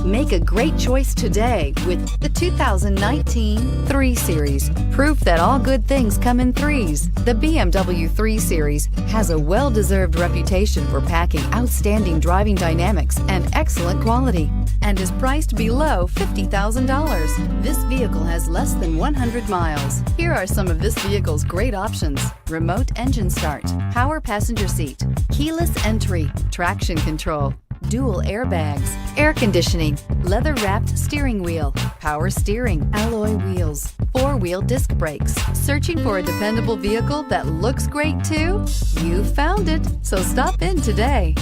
Make a great choice today with the 2019 3 Series. Proof that all good things come in threes. The BMW 3 Series has a well-deserved reputation for packing outstanding driving dynamics and excellent quality, and is priced below $50,000. This vehicle has less than 100 miles. Here are some of this vehicle's great options: remote engine start, power passenger seat, keyless entry, traction control, dual airbags, air conditioning, leather-wrapped steering wheel, power steering, alloy wheels, 4-wheel disc brakes. Searching for a dependable vehicle that looks great too? You found it, so stop in today.